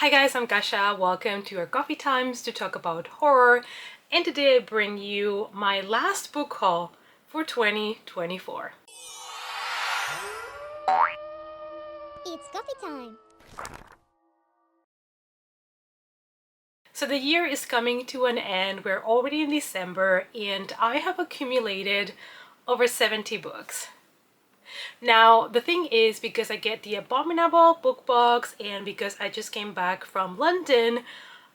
Hi guys, I'm Kasha. Welcome to our coffee times to talk about horror. And today I bring you my last book haul for 2024. It's coffee time! So the year is coming to an end. We're already in December and I have accumulated over 70 books. Now, the thing is, because I get the Abominable book box and because I just came back from London,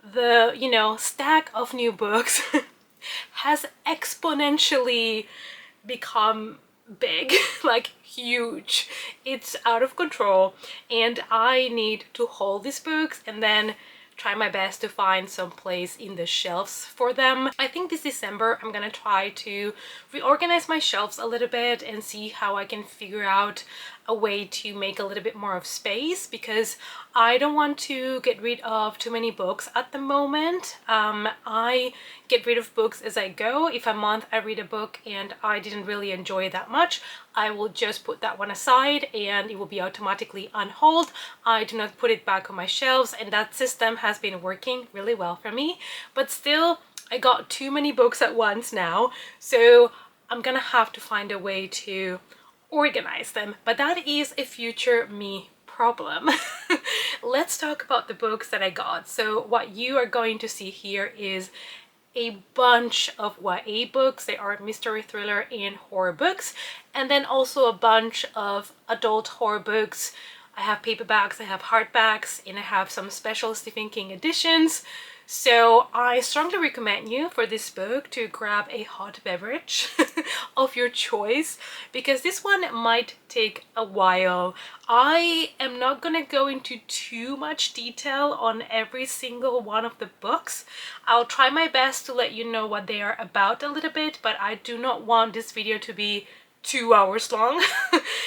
the, stack of new books has exponentially become big, like huge. It's out of control and I need to hold these books and then try my best to find some place in the shelves for them. I think this December I'm gonna try to reorganize my shelves a little bit and see how I can figure out a way to make a little bit more of space, because I don't want to get rid of too many books at the moment. I get rid of books as I go. If a month I read a book and I didn't really enjoy it that much, I will just put that one aside and it will be automatically on hold. I do not put it back on my shelves, and that system has been working really well for me. But still, I got too many books at once now, so I'm gonna have to find a way to organize them, but that is a future me problem. Let's talk about the books that I got. So what you are going to see here is a bunch of YA books. They are mystery, thriller, and horror books, and then also a bunch of adult horror books. I have paperbacks, I have hardbacks, and I have some special Stephen King editions. So I strongly recommend you for this book to grab a hot beverage of your choice, because this one might take a while. I am not gonna go into too much detail on every single one of the books. I'll try my best to let you know what they are about a little bit, but I do not want this video to be 2 hours long.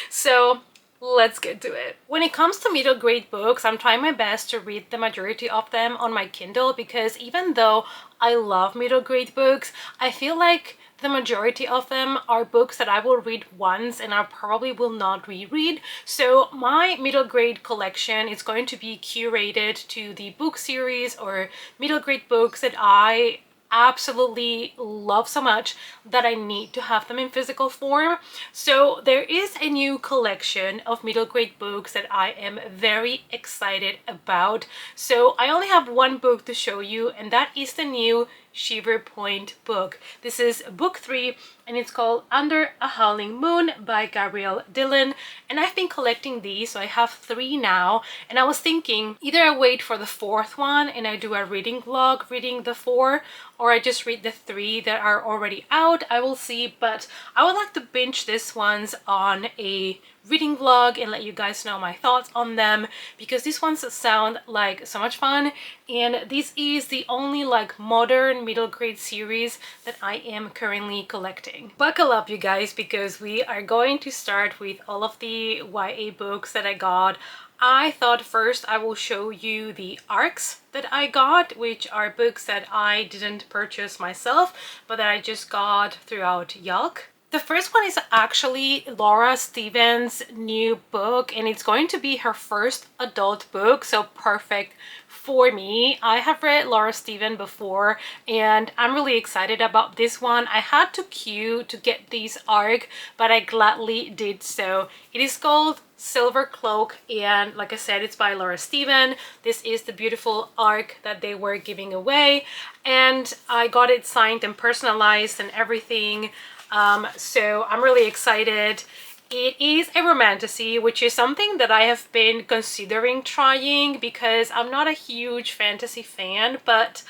So let's get to it. When it comes to middle grade books, I'm trying my best to read the majority of them on my Kindle, because even though I love middle grade books, I feel like the majority of them are books that I will read once and I probably will not reread. So my middle grade collection is going to be curated to the book series or middle grade books that I absolutely love so much that I need to have them in physical form. So there is a new collection of middle grade books that I am very excited about. So I only have one book to show you, and that is the new Shiver Point book. This is book 3 and it's called Under a Howling Moon by Gabrielle Dillon, and I've been collecting these, so I have 3 now, and I was thinking either I wait for the 4th one and I do a reading vlog reading the 4, or I just read the 3 that are already out. I will see, but I would like to binge these ones on a reading vlog and let you guys know my thoughts on them, because these ones sound like so much fun, and this is the only like modern middle grade series that I am currently collecting. Buckle up you guys, because we are going to start with all of the YA books that I got. I thought first I will show you the ARCs that I got, which are books that I didn't purchase myself but that I just got throughout YALC. The first one is actually Laura Stevens' new book, and it's going to be her first adult book, so perfect for me. I have read Laura Stevens before and I'm really excited about this one. I had to queue to get this ARC, but I gladly did so. It is called Silver Cloak, and like I said, it's by Laura Stevens. This is the beautiful ARC that they were giving away, and I got it signed and personalized and everything. So I'm really excited. It is a romantasy, which is something that I have been considering trying because I'm not a huge fantasy fan, but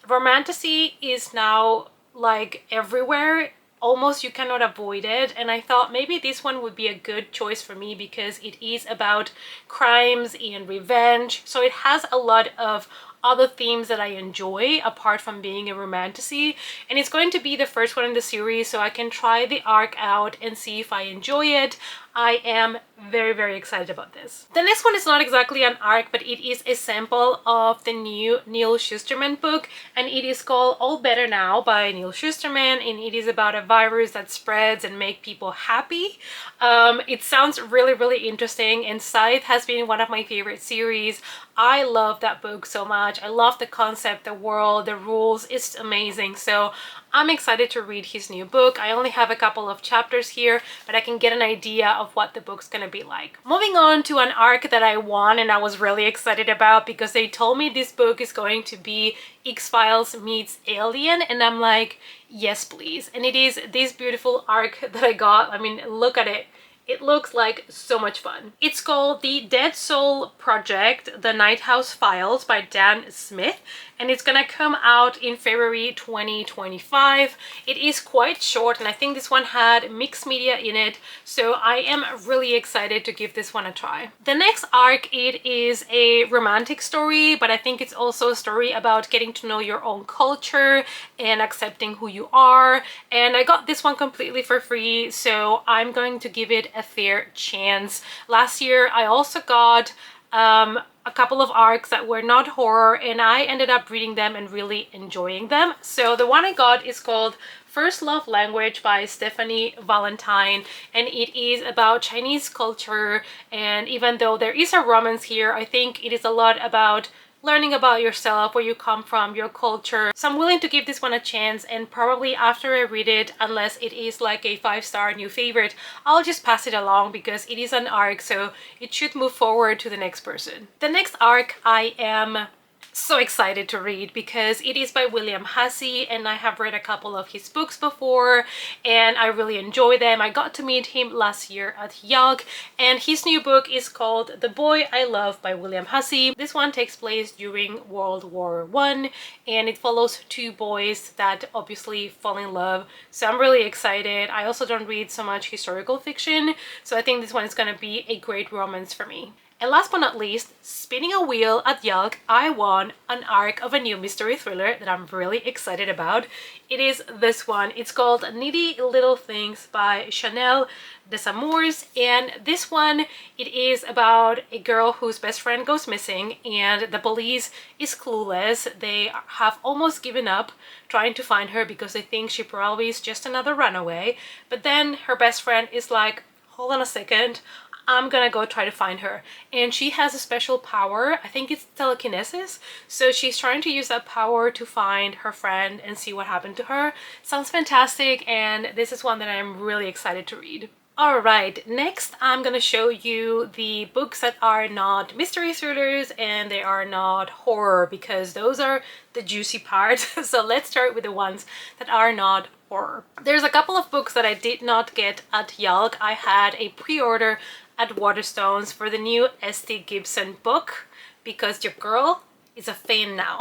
romantasy is now like everywhere. Almost you cannot avoid it, and I thought maybe this one would be a good choice for me because it is about crimes and revenge, so it has a lot of other themes that I enjoy apart from being a romantasy, and it's going to be the first one in the series, so I can try the ARC out and see if I enjoy it. I am very, very excited about this. The next one is not exactly an arc, but it is a sample of the new Neil Shusterman book, and it is called All Better Now by Neil Shusterman, and it is about a virus that spreads and make people happy. It sounds really, really interesting, and Scythe has been one of my favorite series. I love that book so much. I love the concept, the world, the rules. It's amazing. So I'm excited to read his new book. I only have a couple of chapters here, but I can get an idea of what the book's gonna be like. Moving on to an arc that I won and I was really excited about because they told me this book is going to be X-Files meets Alien, and I'm like, yes please. And it is this beautiful arc that I got. I mean, look at it. It looks like so much fun. It's called The Dead Soul Project, The Nighthouse Files by Dan Smith, and it's gonna come out in February 2025. It is quite short, and I think this one had mixed media in it, so I am really excited to give this one a try. The next arc, it is a romantic story, but I think it's also a story about getting to know your own culture and accepting who you are, and I got this one completely for free, so I'm going to give it a fair chance. Last year I also got a couple of arcs that were not horror, and I ended up reading them and really enjoying them. So the one I got is called First Love Language by Stephanie Valentine, and it is about Chinese culture, and even though there is a romance here, I think it is a lot about learning about yourself, where you come from, your culture. So I'm willing to give this one a chance, and probably after I read it, unless it is like a 5-star new favorite, I'll just pass it along because it is an arc, so it should move forward to the next person. The next arc I am so excited to read because it is by William Hussey, and I have read a couple of his books before and I really enjoy them. I got to meet him last year at YALC, and his new book is called The Boy I Love by William Hussey. This one takes place during World War I, and it follows two boys that obviously fall in love, so I'm really excited. I also don't read so much historical fiction, so I think this one is gonna be a great romance for me. And last but not least, spinning a wheel at YALC, I won an arc of a new mystery thriller that I'm really excited about. It is this one. It's called Needy Little Things by Chanel Desamours, and this one, it is about a girl whose best friend goes missing and the police is clueless. They have almost given up trying to find her because they think she probably is just another runaway, but then her best friend is like, hold on a second, I'm gonna go try to find her. And she has a special power, I think it's telekinesis, so she's trying to use that power to find her friend and see what happened to her. Sounds fantastic, and this is one that I'm really excited to read. Alright, next I'm gonna show you the books that are not mystery thrillers and they are not horror, because those are the juicy part. So let's start with the ones that are not horror. There's a couple of books that I did not get at YALC. I had a pre-order at Waterstones for the new S.T. Gibson book because your girl is a fan now.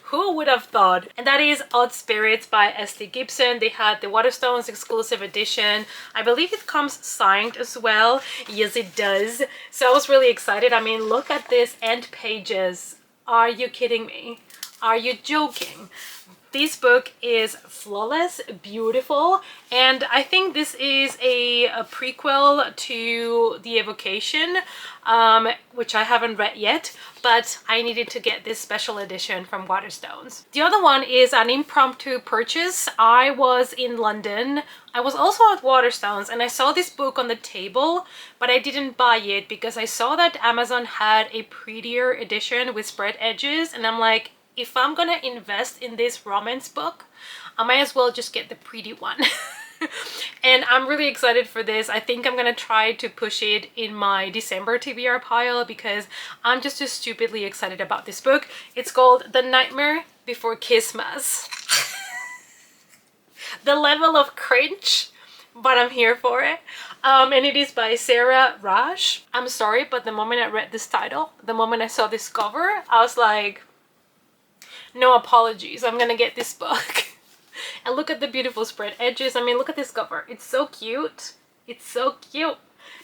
Who would have thought? And that is Odd Spirits by S.T. Gibson. They had the Waterstones exclusive edition. I believe it comes signed as well. Yes, it does. So I was really excited. I mean, look at this end pages. Are you kidding me? Are you joking? This book is flawless, beautiful, and I think this is a prequel to The Evocation, which I haven't read yet, but I needed to get this special edition from Waterstones. The other one is an impromptu purchase. I was in London. I was also at Waterstones and I saw this book on the table, but I didn't buy it because I saw that Amazon had a prettier edition with spread edges, and I'm like, if I'm gonna invest in this romance book, I might as well just get the pretty one. And I'm really excited for this. I think I'm gonna try to push it in my December TBR pile because I'm just so stupidly excited about this book. It's called The Nightmare Before Christmas. The level of cringe, but I'm here for it. And it is by Sarah Raj. I'm sorry, but the moment I read this title, the moment I saw this cover, I was like, no apologies, I'm gonna get this book. And look at the beautiful spread edges. I mean, look at this cover. It's so cute. It's so cute.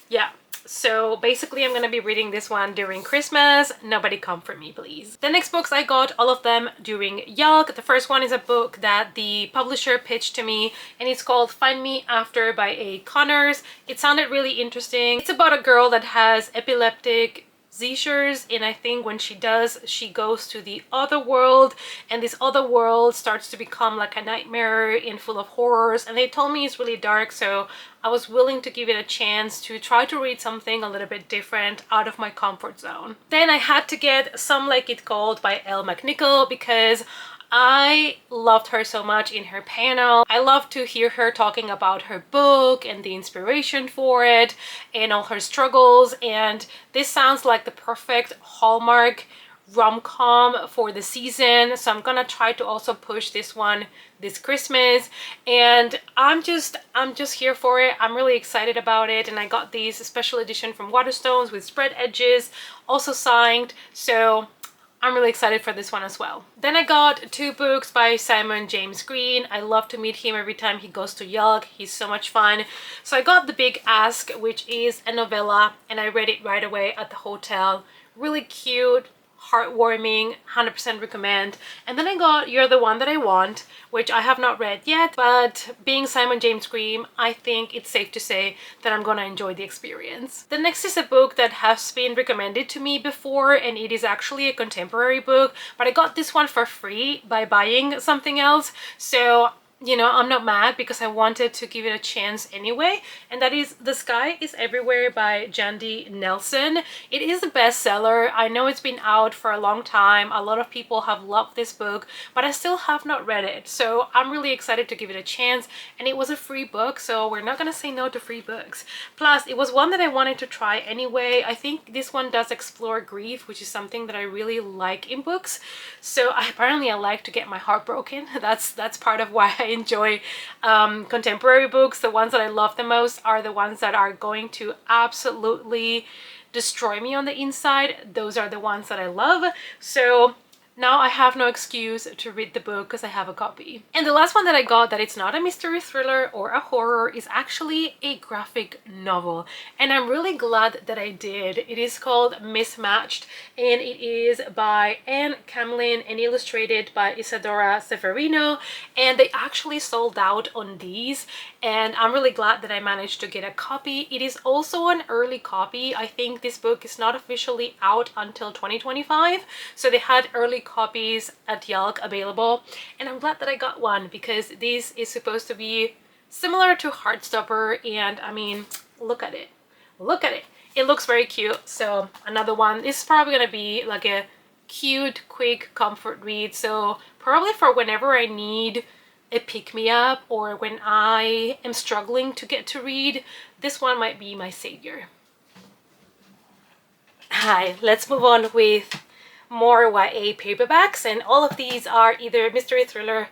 Yeah, So basically I'm gonna be reading this one during Christmas. Nobody come for me, please. The next books I got, all of them during YALC. The first one is a book that the publisher pitched to me, and it's called Find Me After by A. Connors. It sounded really interesting. It's about a girl that has epileptic seizures, and I think when she does, she goes to the other world, and this other world starts to become like a nightmare and full of horrors. And they told me it's really dark, so I was willing to give it a chance to try to read something a little bit different out of my comfort zone. Then I had to get Some Like It Cold by Elle McNichol because I loved her so much in her panel. I love to hear her talking about her book and the inspiration for it and all her struggles, and this sounds like the perfect Hallmark rom-com for the season, so I'm gonna try to also push this one this Christmas, and I'm just here for it. I'm really excited about it, and I got these special edition from Waterstones with spread edges, also signed, so I'm really excited for this one as well. Then I got 2 books by Simon James Green. I love to meet him every time he goes to YALC. He's so much fun. So I got The Big Ask, which is a novella, and I read it right away at the hotel. Really cute, heartwarming, 100% recommend. And then I got You're the One That I Want, which I have not read yet, but being Simon James Green, I think it's safe to say that I'm gonna enjoy the experience. The next is a book that has been recommended to me before, and it is actually a contemporary book, but I got this one for free by buying something else, so you know, I'm not mad because I wanted to give it a chance anyway, and that is The Sky is Everywhere by Jandy Nelson. It is a bestseller. I know it's been out for a long time. A lot of people have loved this book, but I still have not read it, so I'm really excited to give it a chance, and it was a free book, so we're not gonna say no to free books. Plus, it was one that I wanted to try anyway. I think this one does explore grief, which is something that I really like in books, so apparently I like to get my heart broken. That's part of why I enjoy contemporary books. The ones that I love the most are the ones that are going to absolutely destroy me on the inside. Those are the ones that I love. So now I have no excuse to read the book because I have a copy. And the last one that I got that it's not a mystery thriller or a horror is actually a graphic novel, and I'm really glad that I did. It is called Mismatched, and it is by Anne Camlin and illustrated by Isadora Severino, and they actually sold out on these, and I'm really glad that I managed to get a copy. It is also an early copy. I think this book is not officially out until 2025, so they had early copies at YALC available, and I'm glad that I got one because this is supposed to be similar to Heartstopper, and I mean, look at it. Look at it. It looks very cute. So another one. This is probably gonna be like a cute, quick comfort read. So probably for whenever I need a pick-me-up or when I am struggling to get to read, this one might be my savior. Hi, let's move on with more YA paperbacks, and all of these are either mystery thriller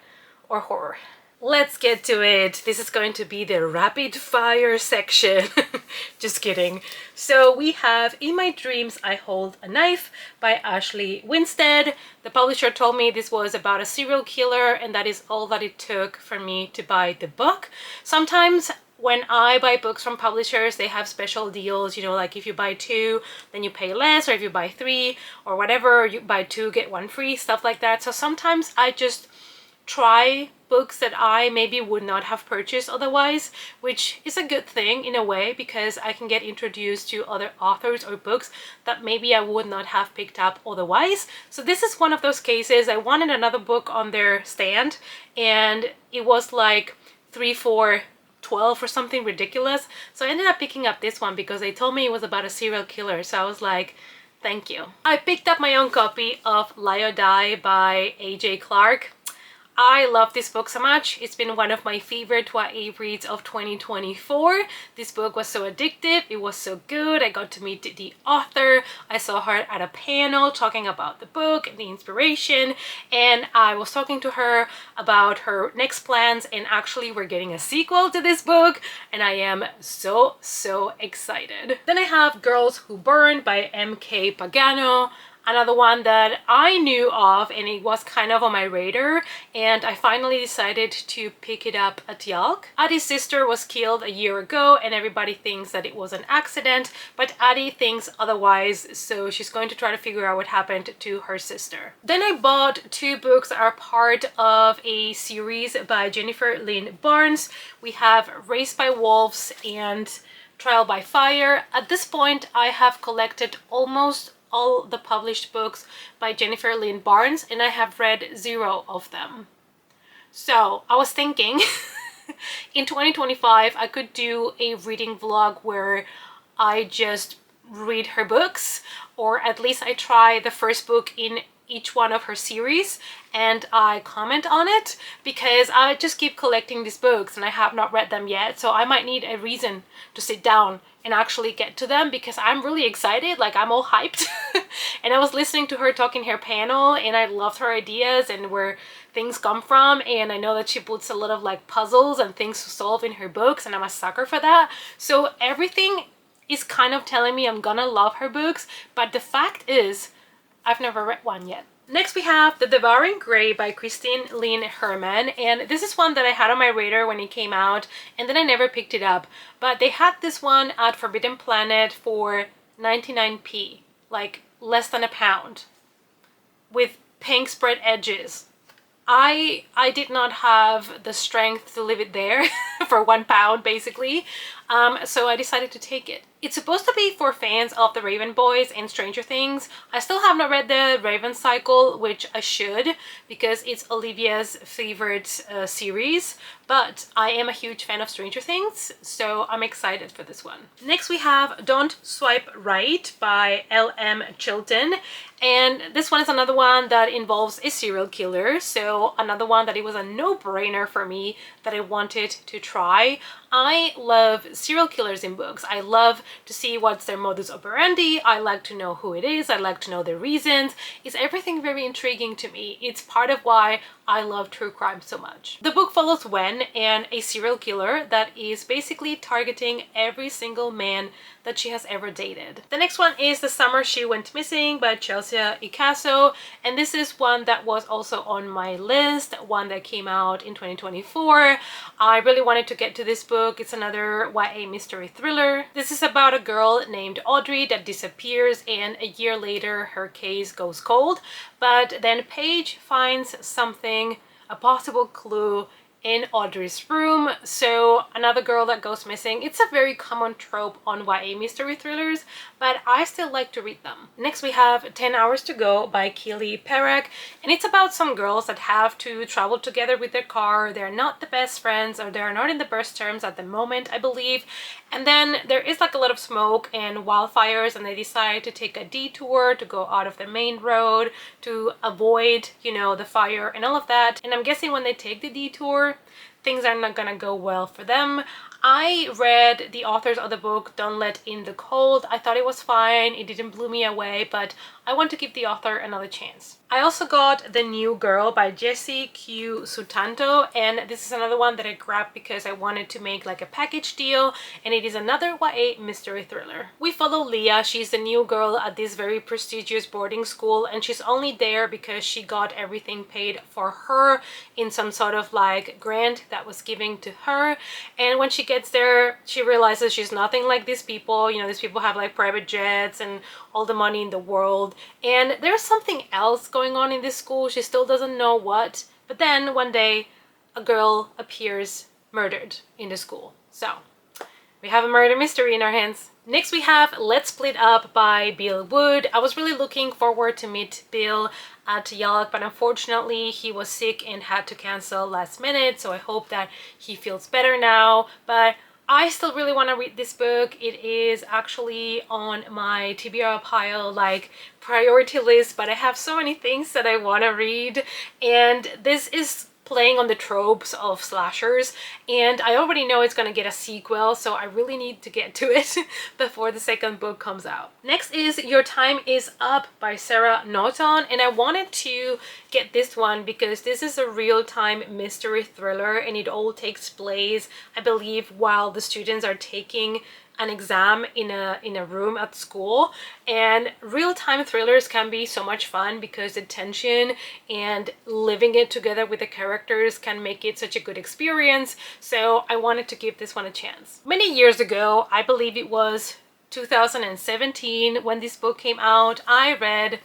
or horror. Let's get to it. This is going to be the rapid fire section. Just kidding. So we have In My Dreams I Hold a Knife by Ashley Winstead. The publisher told me this was about a serial killer, and that is all that it took for me to buy the book. Sometimes when I buy books from publishers, they have special deals, you know, like if you buy 2, then you pay less, or if you buy 3 or whatever, you buy 2, get 1 free, stuff like that. So sometimes I just try books that I maybe would not have purchased otherwise, which is a good thing in a way because I can get introduced to other authors or books that maybe I would not have picked up otherwise. So this is one of those cases. I wanted another book on their stand, and it was like 3 for $12 or something ridiculous. So I ended up picking up this one because they told me it was about a serial killer. So I was like, thank you. I picked up my own copy of Lie or Die by A.J. Clark. I love this book so much. It's been one of my favorite YA reads of 2024. This book was so addictive. It was so good. I got to meet the author. I saw her at a panel talking about the book and the inspiration, and I was talking to her about her next plans, and actually we're getting a sequel to this book, and I am so excited. Then I have Girls Who Burn by M.K. Pagano. another one that I knew of and it was kind of on my radar, and I finally decided to pick it up at YALC. Addie's sister was killed a year ago and everybody thinks that it was an accident, but Addie thinks otherwise, so she's going to try to figure out what happened to her sister. Then I bought two books that are part of a series by Jennifer Lynn Barnes. We have Raised by Wolves and Trial by Fire. At this point, I have collected almost all the published books by Jennifer Lynn Barnes and I have read 0 of them. So I was thinking in 2025 I could do a reading vlog where I just read her books, or at least I try the first book in each one of her series and I comment on it, because I just keep collecting these books and I have not read them yet, so I might need a reason to sit down and actually get to them, because I'm really excited, like I'm all hyped. And I was listening to her talking her panel and I loved her ideas and where things come from, and I know that she puts a lot of like puzzles and things to solve in her books and I'm a sucker for that. So everything is kind of telling me I'm gonna love her books, but the fact is I've never read one yet. Next we have The Devouring Grey by Christine Lynn Herman, and this is one that I had on my radar when it came out and then I never picked it up, but they had this one at Forbidden Planet for 99p, like less than £1, with pink spread edges. I did not have the strength to leave it there for £1 basically, so I decided to take it. It's supposed to be for fans of the Raven Boys and Stranger Things. I still have not read the Raven Cycle, which I should, because it's Olivia's favorite series, but I am a huge fan of Stranger Things, so I'm excited for this one. Next we have Don't Swipe Right by L.M. Chilton, and this one is another one that involves a serial killer, so another one that it was a no-brainer for me that I wanted to try. I love serial killers in books. I love to see what's their modus operandi. I like to know who it is. I like to know their reasons. It's everything very intriguing to me. It's part of why I love true crime so much. The book follows Wen and a serial killer that is basically targeting every single man that she has ever dated. The next one is The Summer She Went Missing by Chelsea Icasso, and this is one that was also on my list, one that came out in 2024. I really wanted to get to this book. It's another YA mystery thriller. This is about a girl named Audrey that disappears and a year later her case goes cold, but then Paige finds something, a possible clue in Audrey's room. So another girl that goes missing. It's a very common trope on YA mystery thrillers, but I still like to read them. Next we have 10 Hours to Go by Keely Perek, and it's about some girls that have to travel together with their car. They're not the best friends, or they're not in the best terms at the moment, I believe, and then there is like a lot of smoke and wildfires and they decide to take a detour to go out of the main road to avoid, you know, the fire and all of that. And I'm guessing when they take the detour, things are not gonna go well for them. I read the authors of the book Don't Let In the Cold. I thought it was fine. It didn't blow me away, but I want to give the author another chance. I also got The New Girl by Jessie Q. Sutanto, and this is another one that I grabbed because I wanted to make like a package deal, and it is another YA mystery thriller. We follow Leah. She's the new girl at this very prestigious boarding school, and she's only there because she got everything paid for her in some sort of like grant that was given to her. And when she gets there, she realizes she's nothing like these people. You know, these people have like private jets and all the money in the world, and there's something else going on in this school. She still doesn't know what, but then one day a girl appears murdered in the school. So we have a murder mystery in our hands. Next we have Let's Split Up by Bill Wood. I was really looking forward to meet Bill at YALC, but unfortunately he was sick and had to cancel last minute, so I hope that he feels better now. But I still really want to read this book. It is actually on my TBR pile, like priority list, but I have so many things that I want to read, and this is playing on the tropes of slashers, and I already know it's gonna get a sequel, so I really need to get to it before the second book comes out. Next is Your Time Is Up by Sarah Naughton, and I wanted to get this one because this is a real-time mystery thriller, and it all takes place, I believe, while the students are taking an exam in a room at school. And real-time thrillers can be so much fun because the tension and living it together with the characters can make it such a good experience. So I wanted to give this one a chance. Many years ago, I believe it was 2017 when this book came out, I read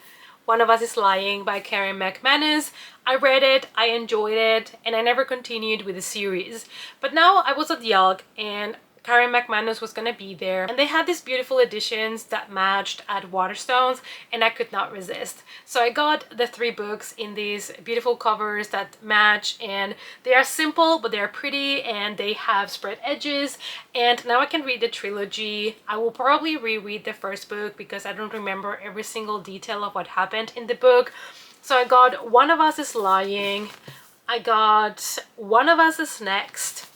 One of Us is Lying by Karen McManus. I read it, I enjoyed it, and I never continued with the series. But now I was at YALC and Karen McManus was gonna be there, and they had these beautiful editions that matched at Waterstones, and I could not resist. So I got the 3 books in these beautiful covers that match, and they are simple but they are pretty, and they have spread edges. And now I can read the trilogy. I will probably reread the first book because I don't remember every single detail of what happened in the book. So I got One of Us is Lying, I got One of Us is Next,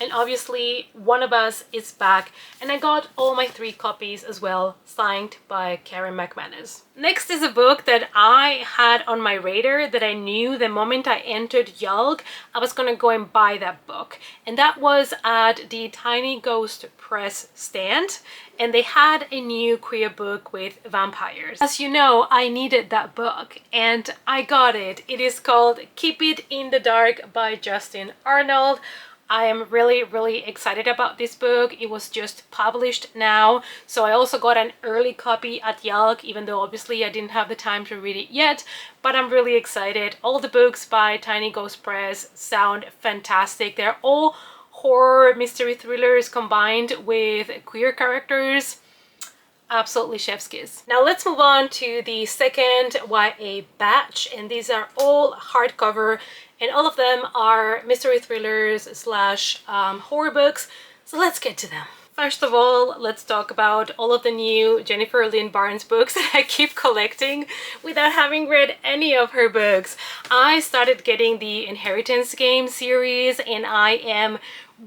and obviously One of Us is Back, and I got all my 3 copies as well, signed by Karen McManus. Next is a book that I had on my radar that I knew the moment I entered YALC I was gonna go and buy that book, and that was at the Tiny Ghost Press stand, and they had a new queer book with vampires. As you know, I needed that book and I got it. It is called Keep It in the Dark by Justin Arnold. I am really excited about this book. It was just published now, so I also got an early copy at YALC, even though obviously I didn't have the time to read it yet, but I'm really excited. All the books by Tiny Ghost Press sound fantastic. They're all horror mystery thrillers combined with queer characters. Absolutely chef's kiss. Now let's move on to the second YA batch, and these are all hardcover, and all of them are mystery thrillers slash horror books. So let's get to them. First of all, let's talk about all of the new Jennifer Lynn Barnes books that I keep collecting without having read any of her books. I started getting the Inheritance Game series, and I am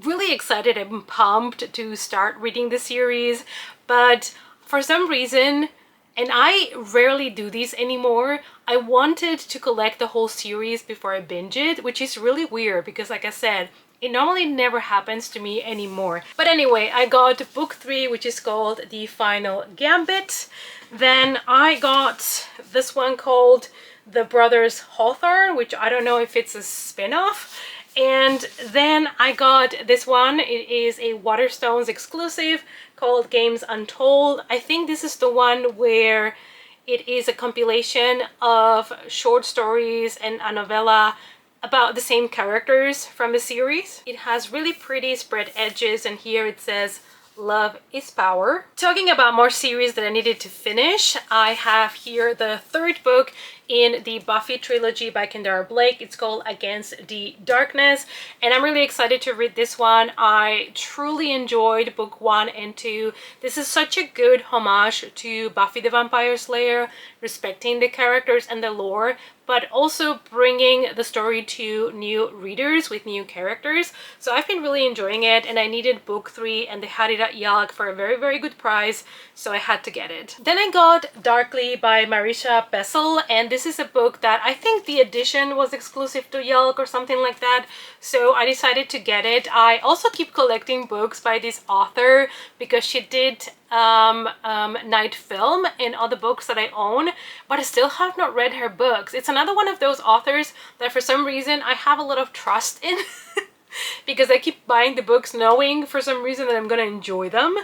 really excited and pumped to start reading the series, but for some reason, and I rarely do this anymore, I wanted to collect the whole series before I binge it, which is really weird because, like I said, it normally never happens to me anymore. But anyway, I got book 3, which is called The Final Gambit. Then I got this one called The Brothers Hawthorne, which I don't know if it's a spin-off. And then I got this one. It is a Waterstones exclusive called Games Untold. I think this is the one where it is a compilation of short stories and a novella about the same characters from the series. It has really pretty spread edges, and here it says Love is Power. Talking about more series that I needed to finish, I have here the 3rd book in the Buffy trilogy by Kendara Blake. It's called Against the Darkness, and I'm really excited to read this one. I truly enjoyed book 1 and 2. This is such a good homage to Buffy the Vampire Slayer, respecting the characters and the lore, but also bringing the story to new readers with new characters. So I've been really enjoying it, and I needed book 3, and they had it at YALC for a very good price, so I had to get it. Then I got Darkly by Marisha Bessel, and this is a book that I think the edition was exclusive to YALC or something like that, so I decided to get it. I also keep collecting books by this author because she did Night Film and other books that I own, but I still have not read her books. It's another one of those authors that for some reason I have a lot of trust in because I keep buying the books knowing for some reason that I'm gonna enjoy them.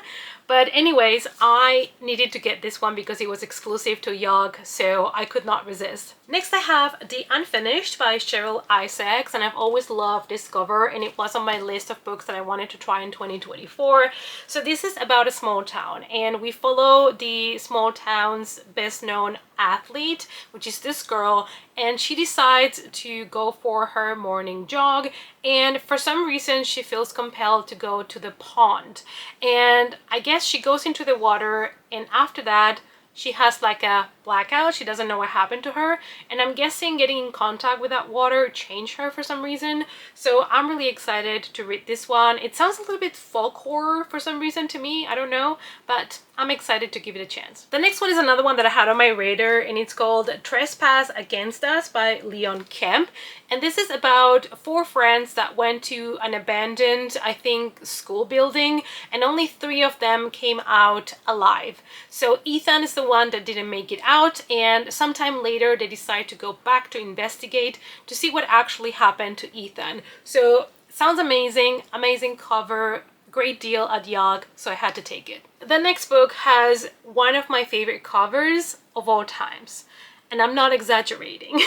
But anyways, I needed to get this one because it was exclusive to YALC, so I could not resist. Next I have The Unfinished by Cheryl Isaacs, and I've always loved this cover, and it was on my list of books that I wanted to try in 2024. So this is about a small town, and we follow the small town's best known athlete, which is this girl, and she decides to go for her morning jog, and for some reason she feels compelled to go to the pond, and I guess she goes into the water, and after that she has like a blackout. She doesn't know what happened to her, and I'm guessing getting in contact with that water changed her for some reason. So I'm really excited to read this one. It sounds a little bit folk horror for some reason to me, I don't know, but I'm excited to give it a chance. The next one is another one that I had on my radar, and it's called Trespass Against Us by Leon Kemp. And this is about 4 friends that went to an abandoned, I think, school building, and only 3 of them came out alive. So Ethan is the one that didn't make it out, and sometime later they decide to go back to investigate to see what actually happened to Ethan. So sounds amazing, amazing cover, great deal at YALC, so I had to take it. The next book has one of my favorite covers of all times, and I'm not exaggerating,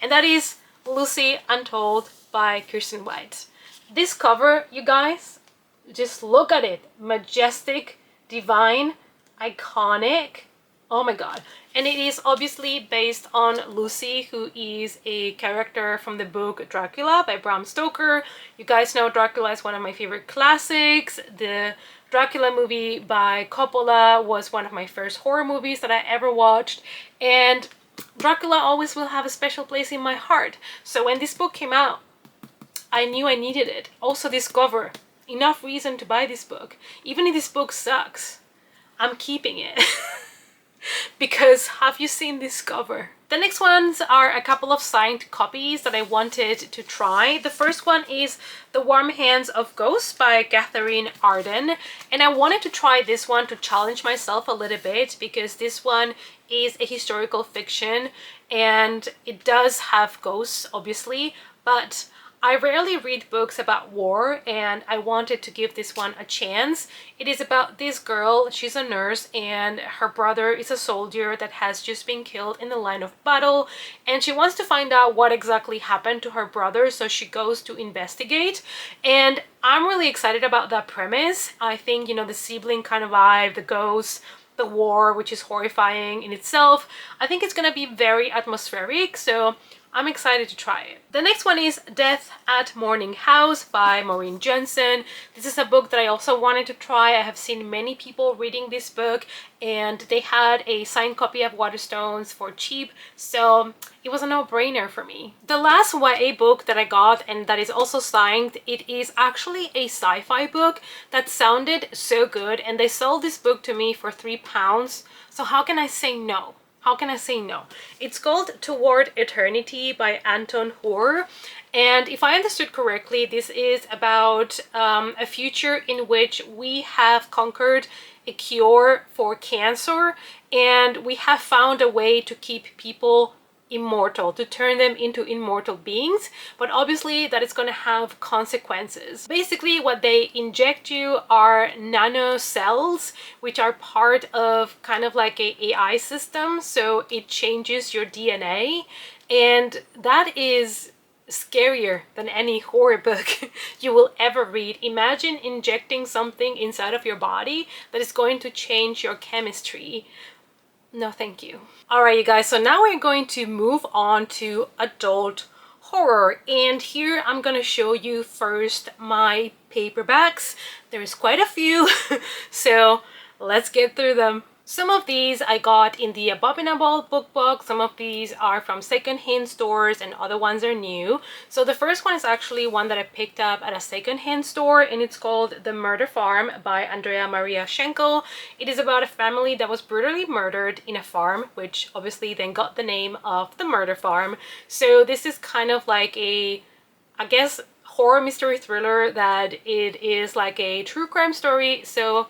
and that is Lucy Untold by Kirsten White. This cover, you guys, just look at it. Majestic, divine, iconic. Oh my god. And it is obviously based on Lucy, who is a character from the book Dracula by Bram Stoker. You guys know Dracula is one of my favorite classics. The Dracula movie by Coppola was one of my first horror movies that I ever watched. And Dracula always will have a special place in my heart. So when this book came out, I knew I needed it. Also this cover, enough reason to buy this book. Even if this book sucks, I'm keeping it. Because have you seen this cover? The next ones are a couple of signed copies that I wanted to try. The first one is The Warm Hands of Ghosts by Catherine Arden. And I wanted to try this one to challenge myself a little bit, because this one is a historical fiction and it does have ghosts, obviously, but I rarely read books about war, and I wanted to give this one a chance. It is about this girl, she's a nurse, and her brother is a soldier that has just been killed in the line of battle, and she wants to find out what exactly happened to her brother, so she goes to investigate. And I'm really excited about that premise. I think, you know, the sibling kind of vibe, the ghosts, the war, which is horrifying in itself. I think it's gonna be very atmospheric, so I'm excited to try it. The next one is Death at Morning House by Maureen Johnson. This is a book that I also wanted to try. I have seen many people reading this book, and they had a signed copy of Waterstones for cheap, so it was a no-brainer for me. The last YA book that I got, and that is also signed, it is actually a sci-fi book that sounded so good, and they sold this book to me for £3, so how can I say no? How can I say no? It's called Toward Eternity by Anton Hoare. And if I understood correctly, this is about a future in which we have conquered a cure for cancer, and we have found a way to keep people immortal, to turn them into immortal beings, but obviously that is going to have consequences. Basically what they inject you are nano cells, which are part of kind of like a AI system, so it changes your DNA, and that is scarier than any horror book you will ever read. Imagine injecting something inside of your body that is going to change your chemistry. No, thank you. All right, you guys, so now we're going to move on to adult horror, and here I'm gonna show you first my paperbacks. There's quite a few, so let's get through them. Some of these I got in the Abominable book box, some of these are from secondhand stores, and other ones are new. So the first one is actually one that I picked up at a secondhand store, and it's called The Murder Farm by Andrea Maria Schenkel. It is about a family that was brutally murdered in a farm, which obviously then got the name of The Murder Farm. So this is kind of like a, I guess, horror mystery thriller that it is like a true crime story, so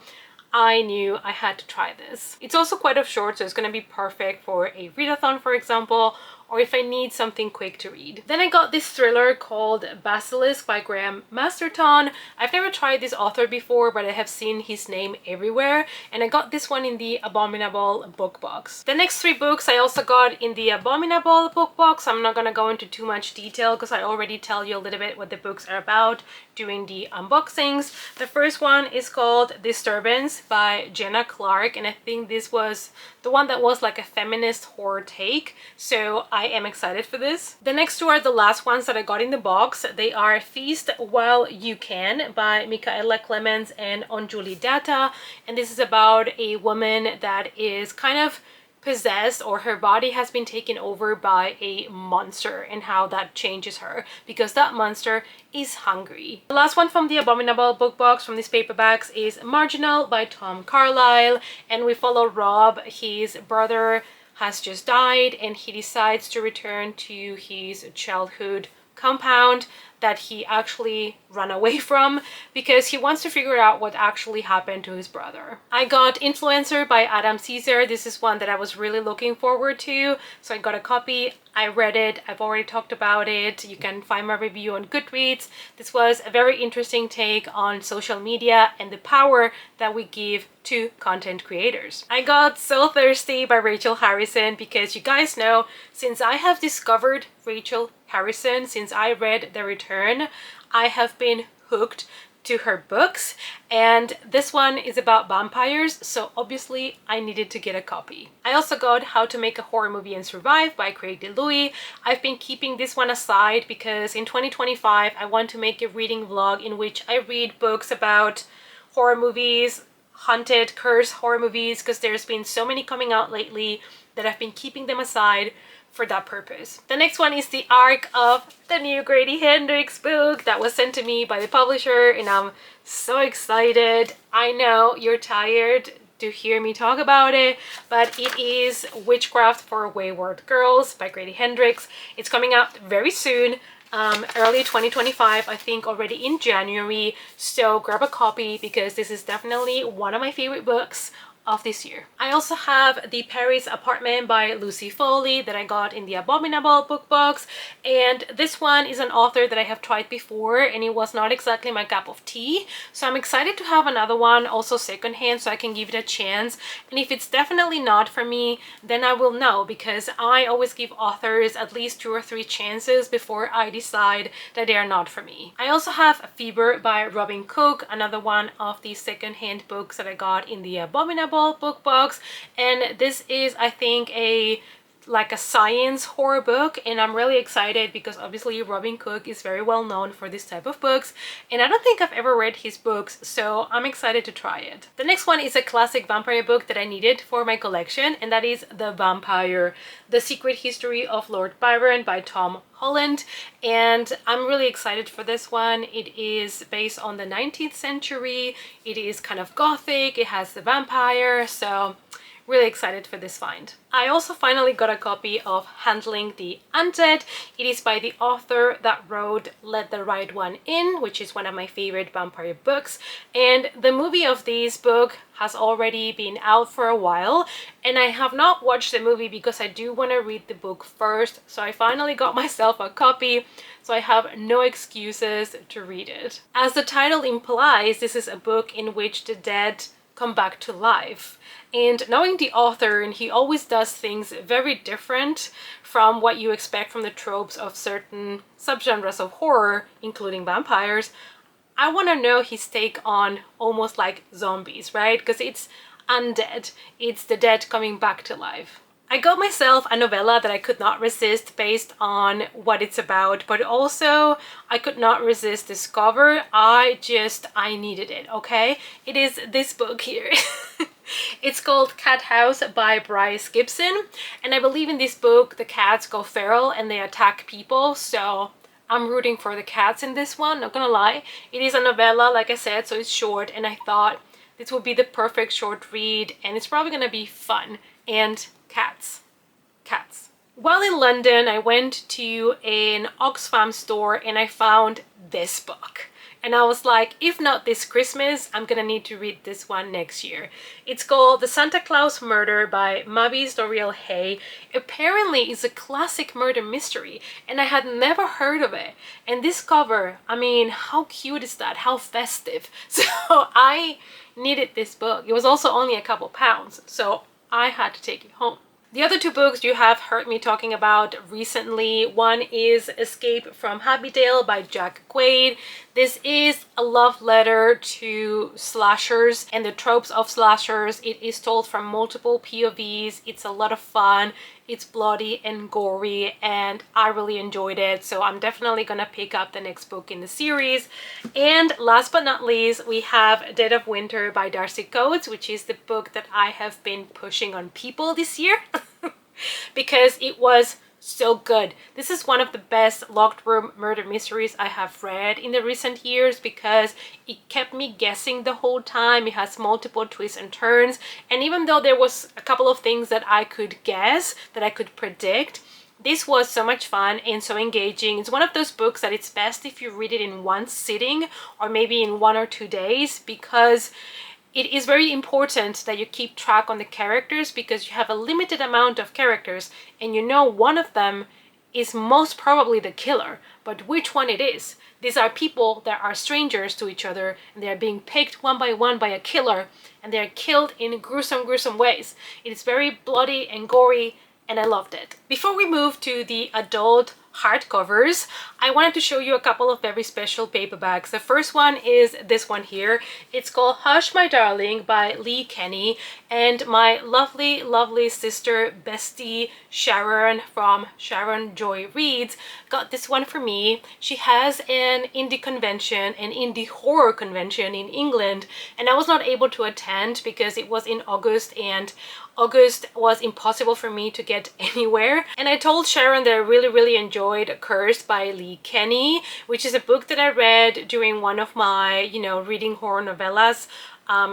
I knew I had to try this. It's also quite short, so it's going to be perfect for a readathon, for example, or if I need something quick to read. Then I got this thriller called Basilisk by Graham Masterton. I've never tried this author before, but I have seen his name everywhere, and I got this one in the Abominable book box. The next 3 books I also got in the Abominable book box. I'm not gonna go into too much detail because I already tell you a little bit what the books are about during the unboxings. The first one is called Disturbance by Jenna Clark, and I think this was the one that was like a feminist horror take, so I am excited for this. The next 2 are the last ones that I got in the box. They are Feast While You Can by Michaela Clemens and Anjuli Datta, and this is about a woman that is kind of possessed, or her body has been taken over by a monster, and how that changes her because that monster is hungry. The last one from the Abominable book box from these paperbacks is Marginal by Tom Carlyle, and we follow Rob. His brother has just died and he decides to return to his childhood compound that he actually ran away from because he wants to figure out what actually happened to his brother. I got Influencer by Adam Caesar. This is one that I was really looking forward to, so I got a copy. I read it. I've already talked about it. You can find my review on Goodreads. This was a very interesting take on social media and the power that we give to content creators. I got So Thirsty by Rachel Harrison because you guys know, since I have discovered Rachel Harrison, since I read The Return, I have been hooked to her books, and this one is about vampires, so obviously I needed to get a copy. I also got How to Make a Horror Movie and Survive by Craig DeLuy. I've been keeping this one aside because in 2025 I want to make a reading vlog in which I read books about horror movies, haunted, cursed horror movies, because there's been so many coming out lately that I've been keeping them aside for that purpose. The next one is the arc of the new Grady Hendrix book that was sent to me by the publisher, and I'm so excited. I know you're tired to hear me talk about it, but it is Witchcraft for Wayward Girls by Grady Hendrix. It's coming out very soon, early 2025, I think already in January, so grab a copy because this is definitely one of my favorite books of this year. I also have The Paris Apartment by Lucy Foley that I got in the Abominable book box, and this one is an author that I have tried before and it was not exactly my cup of tea, so I'm excited to have another one also secondhand so I can give it a chance, and if it's definitely not for me then I will know, because I always give authors at least 2 or 3 chances before I decide that they are not for me. I also have Fever by Robin Cook, another one of the secondhand books that I got in the Abominable book box, and this is, I think, a science horror book, and I'm really excited because obviously Robin Cook is very well known for this type of books, and I don't think I've ever read his books, so I'm excited to try it. The next one is a classic vampire book that I needed for my collection, and that is The Vampire: The Secret History of Lord Byron by Tom Holland, and I'm really excited for this one. It is based on the 19th century. It is kind of gothic. It has the vampire, so really excited for this find. I also finally got a copy of Handling the Undead. It is by the author that wrote Let the Right One In, which is one of my favorite vampire books, and the movie of this book has already been out for a while, and I have not watched the movie because I do want to read the book first, so I finally got myself a copy, so I have no excuses to read it. As the title implies, this is a book in which the dead come back to life. And knowing the author, and he always does things very different from what you expect from the tropes of certain subgenres of horror, including vampires, I want to know his take on almost like zombies, right? Because it's undead. It's the dead coming back to life. I got myself a novella that I could not resist based on what it's about, but also I could not resist this cover. I needed it, okay? It is this book here. It's called Cat House by Bryce Gibson, and I believe in this book the cats go feral and they attack people, so I'm rooting for the cats in this one, not gonna lie. It is a novella, like I said, so it's short, and I thought this would be the perfect short read, and it's probably gonna be fun. And cats. While in London, I went to an Oxfam store and I found this book. And I was like, if not this Christmas, I'm gonna need to read this one next year. It's called The Santa Claus Murder by Mavis Doriel Hay. Apparently it's a classic murder mystery and I had never heard of it. And this cover, I mean, how cute is that? How festive. So I needed this book. It was also only a couple pounds, so I had to take it home. The other 2 books you have heard me talking about recently. One is Escape from Happydale by Jack Quaid. This is a love letter to slashers and the tropes of slashers. It is told from multiple POVs. It's a lot of fun. It's bloody and gory, and I really enjoyed it, so I'm definitely gonna pick up the next book in the series. And last but not least, we have Dead of Winter by Darcy Coates, which is the book that I have been pushing on people this year because it was so good. This is one of the best locked room murder mysteries I have read in the recent years because it kept me guessing the whole time. It has multiple twists and turns, and even though there was a couple of things that I could guess, that I could predict, this was so much fun and so engaging. It's one of those books that it's best if you read it in one sitting or maybe in 1 or 2 days, because it is very important that you keep track on the characters, because you have a limited amount of characters and you know one of them is most probably the killer, but which one it is? These are people that are strangers to each other, and they are being picked one by a killer, and they are killed in gruesome ways. It is very bloody and gory, and I loved it. Before we move to the adult hardcovers, I wanted to show you a couple of very special paperbacks. The first one is this one here. It's called Hush My Darling by Lee Kenny, and my lovely sister bestie Sharon from Sharon Joy Reads got this one for me. She has an indie convention, an indie horror convention in England, and I was not able to attend because it was in August, and August was impossible for me to get anywhere. And I told Sharon that I really enjoyed Cursed by Lee Kenny, which is a book that I read during one of my, reading horror novellas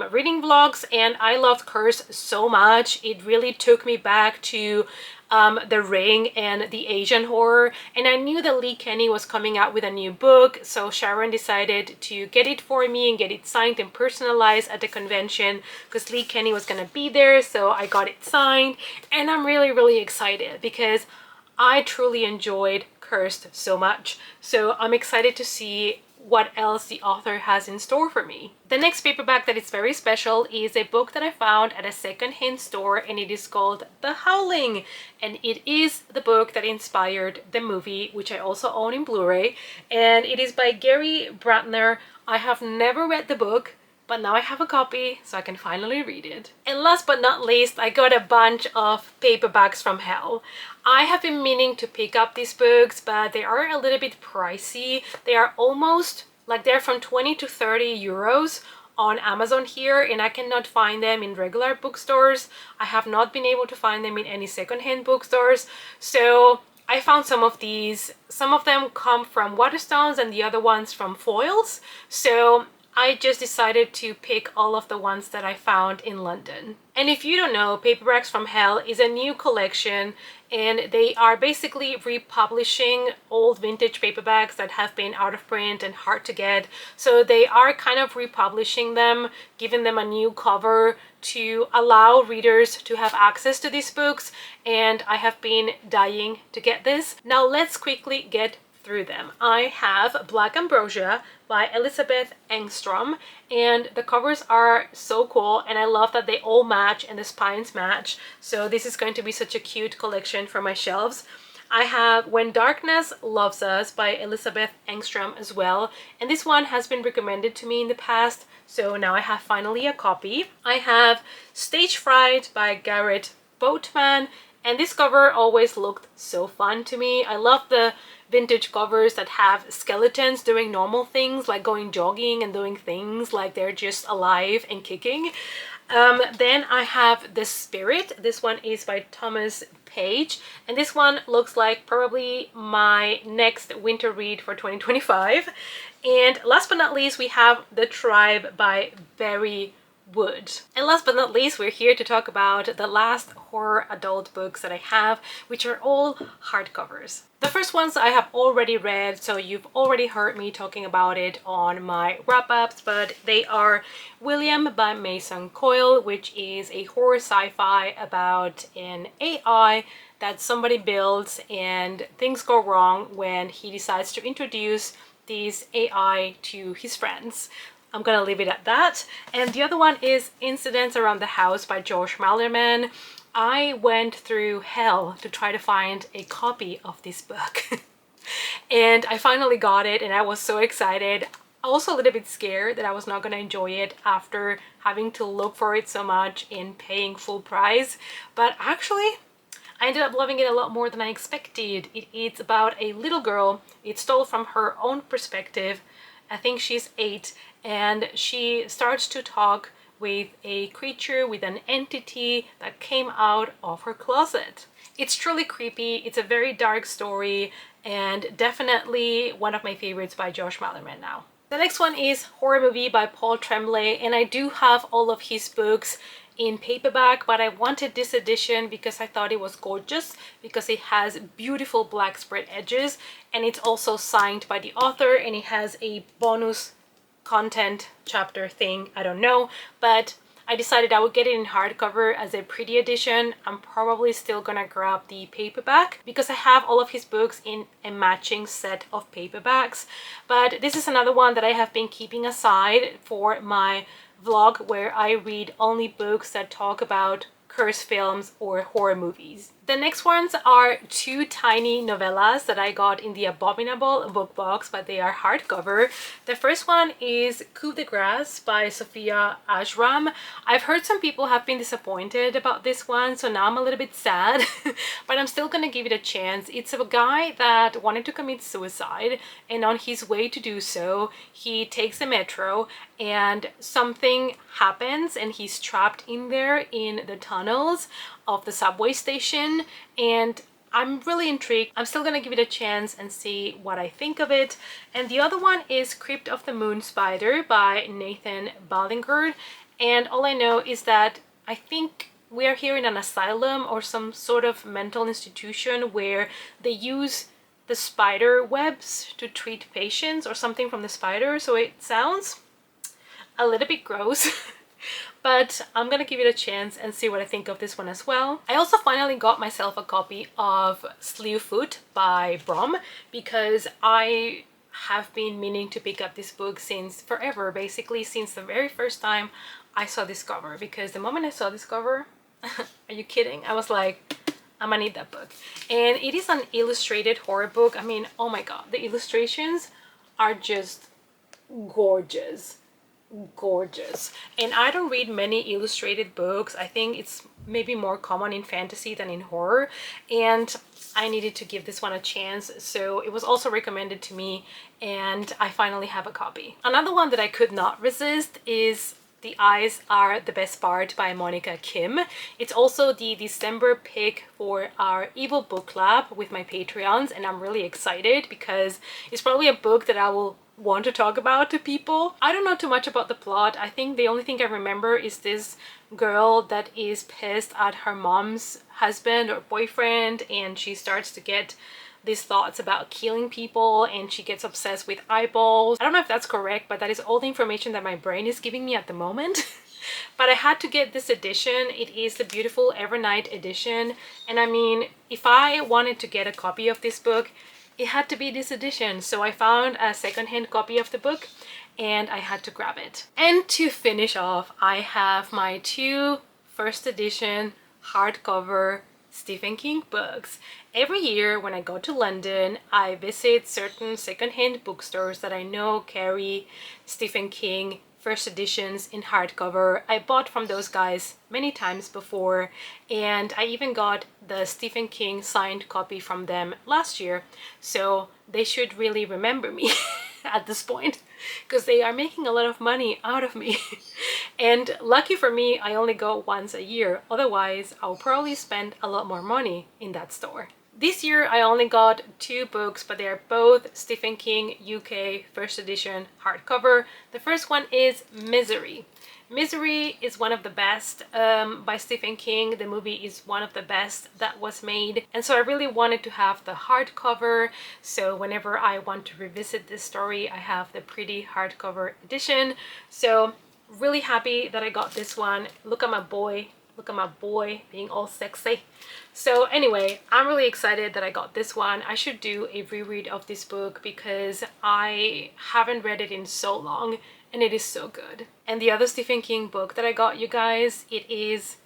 reading vlogs, and I loved Cursed so much. It really took me back to The Ring and the Asian horror, and I knew that Lee Kenny was coming out with a new book, so Sharon decided to get it for me and get it signed and personalized at the convention because Lee Kenny was gonna be there, so I got it signed, and I'm really excited because I truly enjoyed Cursed so much. So I'm excited to see what else the author has in store for me. The next paperback that is very special is a book that I found at a secondhand store, and it is called The Howling, and it is the book that inspired the movie, which I also own in Blu-ray, and it is by Gary Brandner. I have never read the book, but now I have a copy, so I can finally read it. And last but not least, I got a bunch of paperbacks from hell. I have been meaning to pick up these books, but they are a little bit pricey. They are almost, they're from 20 to 30 euros on Amazon here, and I cannot find them in regular bookstores. I have not been able to find them in any secondhand bookstores. So I found some of these. Some of them come from Waterstones and the other ones from Foils. So I just decided to pick all of the ones that I found in London. And if you don't know, Paperbacks from Hell is a new collection, and they are basically republishing old vintage paperbacks that have been out of print and hard to get. So they are kind of republishing them, giving them a new cover to allow readers to have access to these books, and I have been dying to get this. Now let's quickly get through them. I have Black Ambrosia by Elizabeth Engstrom, and the covers are so cool, and I love that they all match and the spines match, so this is going to be such a cute collection for my shelves. I have When Darkness Loves Us by Elizabeth Engstrom as well, and this one has been recommended to me in the past, so now I have finally a copy. I have Stage Fright by Garrett Boatman, and this cover always looked so fun to me. I love the vintage covers that have skeletons doing normal things, like going jogging and doing things like they're just alive and kicking. Then I have The Spirit. This one is by Thomas Page, and this one looks like probably my next winter read for 2025. And last but not least, we have The Tribe by Barry Wood. And last but not least, we're here to talk about the last horror adult books that I have, which are all hardcovers. The first ones I have already read, so you've already heard me talking about it on my wrap-ups, but they are William by Mason Coyle, which is a horror sci-fi about an AI that somebody builds and things go wrong when he decides to introduce these AI to his friends. I'm gonna leave it at that. And the other one is Incidents Around the House by Josh Malerman. I went through hell to try to find a copy of this book. And I finally got it, and I was so excited. Also a little bit scared that I was not gonna enjoy it after having to look for it so much and paying full price. But actually, I ended up loving it a lot more than I expected. It's about a little girl. It's told from her own perspective. I think she's 8, and she starts to talk with a creature, with an entity that came out of her closet. It's truly creepy. It's a very dark story, and definitely one of my favorites by Josh Malerman now. The next one is Horror Movie by Paul Tremblay, and I do have all of his books in paperback, but I wanted this edition because I thought it was gorgeous, because it has beautiful black spread edges, and it's also signed by the author, and it has a bonus content chapter thing, I don't know, but I decided I would get it in hardcover as a pretty edition. I'm probably still gonna grab the paperback because I have all of his books in a matching set of paperbacks. But this is another one that I have been keeping aside for my vlog, where I read only books that talk about curse films or horror movies. The next ones are 2 tiny novellas that I got in the Abominable book box, but they are hardcover. The first one is Coup de Grace by Sophia Ashram. I've heard some people have been disappointed about this one, so now I'm a little bit sad, but I'm still gonna give it a chance. It's a guy that wanted to commit suicide, and on his way to do so, he takes the metro and something happens and he's trapped in there in the tunnels of the subway station, and I'm really intrigued. I'm still gonna give it a chance and see what I think of it. And the other one is Crypt of the Moon Spider by Nathan Baldinger, and all I know is that I think we are here in an asylum or some sort of mental institution where they use the spider webs to treat patients or something from the spider, so it sounds a little bit gross. But I'm gonna give it a chance and see what I think of this one as well. I also finally got myself a copy of Slewfoot by Brom because I have been meaning to pick up this book since forever, basically since the very first time I saw this cover. Because the moment I saw this cover, are you kidding? I was like, I'm gonna need that book. And it is an illustrated horror book. I mean, oh my god, the illustrations are just gorgeous. Gorgeous. And I don't read many illustrated books. I think it's maybe more common in fantasy than in horror, and I needed to give this one a chance, so it was also recommended to me and I finally have a copy. Another one that I could not resist is The Eyes Are the Best Part by Monica Kim. It's also the December pick for our Evil Book Club with my Patreons, and I'm really excited because it's probably a book that I will want to talk about to people. I don't know too much about the plot. I think the only thing I remember is this girl that is pissed at her mom's husband or boyfriend, and she starts to get these thoughts about killing people, and she gets obsessed with eyeballs. I don't know if that's correct, but that is all the information that my brain is giving me at the moment. But I had to get this edition. It is the beautiful Evernight edition, and I mean, if I wanted to get a copy of this book, it had to be this edition. So I found a secondhand copy of the book and I had to grab it. And to finish off, I have my 2 first edition hardcover Stephen King books. Every year when I go to London, I visit certain secondhand bookstores that I know carry Stephen King first editions in hardcover. I bought from those guys many times before, and I even got the Stephen King signed copy from them last year, so they should really remember me at this point, because they are making a lot of money out of me. And lucky for me, I only go once a year, otherwise I'll probably spend a lot more money in that store. This year I only got 2 books, but they are both Stephen King UK first edition hardcover. The first one is Misery. Misery is one of the best by Stephen King. The movie is one of the best that was made, and so I really wanted to have the hardcover, so whenever I want to revisit this story, I have the pretty hardcover edition. So really happy that I got this one. Look at my boy. Look at my boy being all sexy. So anyway, I'm really excited that I got this one. I should do a reread of this book because I haven't read it in so long and it is so good. And the other Stephen King book that I got, you guys, it is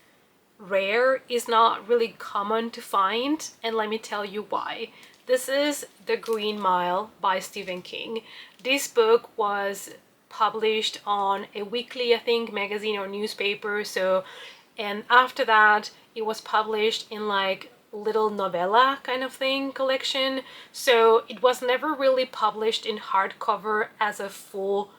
rare, is not really common to find, and let me tell you why. This is The Green Mile by Stephen King. This book was published on a weekly, I think, magazine or newspaper, so, and after that it was published in like little novella kind of thing collection, so it was never really published in hardcover as a full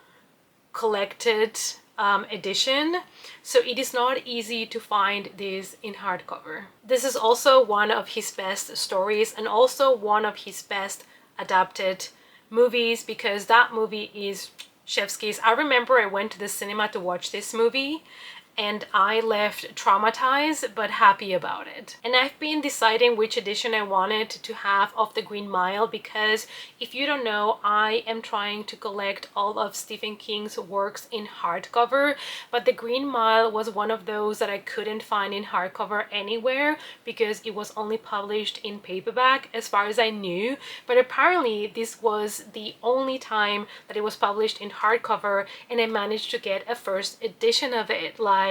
collected edition, so it is not easy to find this in hardcover. This is also one of his best stories and also one of his best adapted movies, because that movie is chef's kiss. I remember I went to the cinema to watch this movie and I left traumatized but happy about it. And I've been deciding which edition I wanted to have of The Green Mile, because if you don't know, I am trying to collect all of Stephen King's works in hardcover, but The Green Mile was one of those that I couldn't find in hardcover anywhere because it was only published in paperback as far as I knew. But apparently this was the only time that it was published in hardcover, and I managed to get a first edition of it. Like,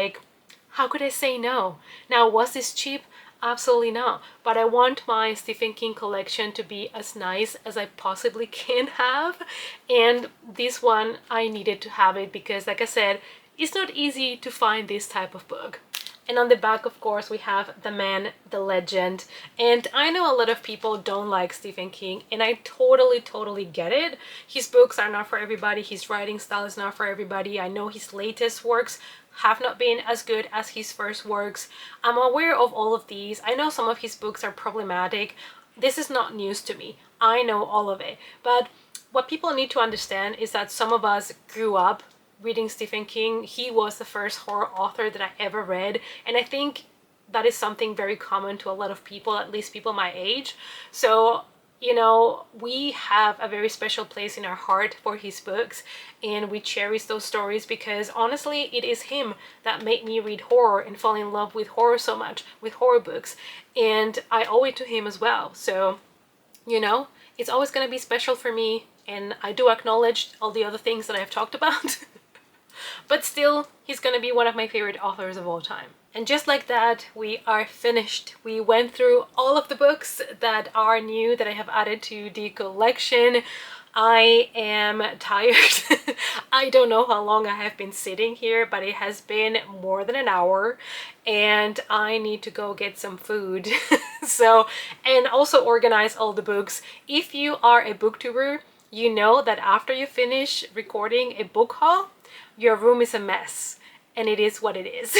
how could I say no? Now, was this cheap? Absolutely not. But I want my Stephen King collection to be as nice as I possibly can have. And this one, I needed to have it because, like I said, it's not easy to find this type of book. And on the back, of course, we have The Man, the Legend. And I know a lot of people don't like Stephen King, and I totally get it. His books are not for everybody. His writing style is not for everybody. I know his latest works have not been as good as his first works. I'm aware of all of these. I know some of his books are problematic. This is not news to me. I know all of it. But what people need to understand is that some of us grew up reading Stephen King. He was the first horror author that I ever read, and I think that is something very common to a lot of people, at least people my age. So, you know, we have a very special place in our heart for his books, and we cherish those stories because honestly, it is him that made me read horror and fall in love with horror so much, with horror books, and I owe it to him as well. So, you know, it's always going to be special for me, and I do acknowledge all the other things that I've talked about. But still, he's gonna be one of my favorite authors of all time. And just like that, we are finished. We went through all of the books that are new that I have added to the collection. I am tired. I don't know how long I have been sitting here, but it has been more than an hour, and I need to go get some food. So, and also organize all the books. If you are a booktuber, you know that after you finish recording a book haul, your room is a mess, and it is what it is.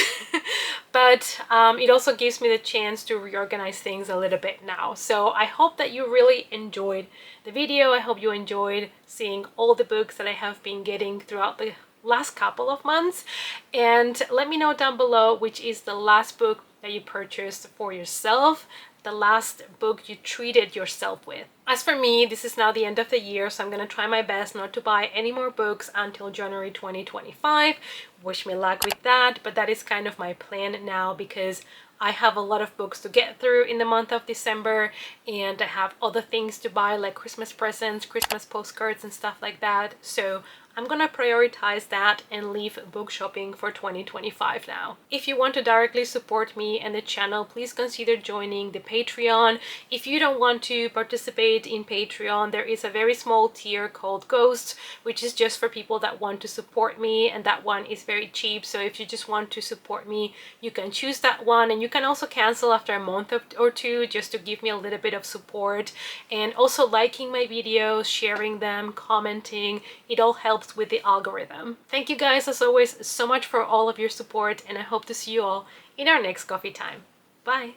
But it also gives me the chance to reorganize things a little bit now. So I hope that you really enjoyed the video. I hope you enjoyed seeing all the books that I have been getting throughout the last couple of months. And let me know down below which is the last book that you purchased for yourself, the last book you treated yourself with. As for me, this is now the end of the year, so I'm gonna try my best not to buy any more books until January 2025. Wish me luck with that, but that is kind of my plan now because I have a lot of books to get through in the month of December, and I have other things to buy like Christmas presents, Christmas postcards and stuff like that. So I'm gonna prioritize that and leave book shopping for 2025 now. If you want to directly support me and the channel, please consider joining the Patreon. If you don't want to participate in Patreon, there is a very small tier called Ghosts, which is just for people that want to support me, and that one is very cheap. So if you just want to support me, you can choose that one, and you can also cancel after a month or two just to give me a little bit of support. And also liking my videos, sharing them, commenting, it all helps with the algorithm. Thank you guys as always so much for all of your support, and I hope to see you all in our next coffee time. Bye!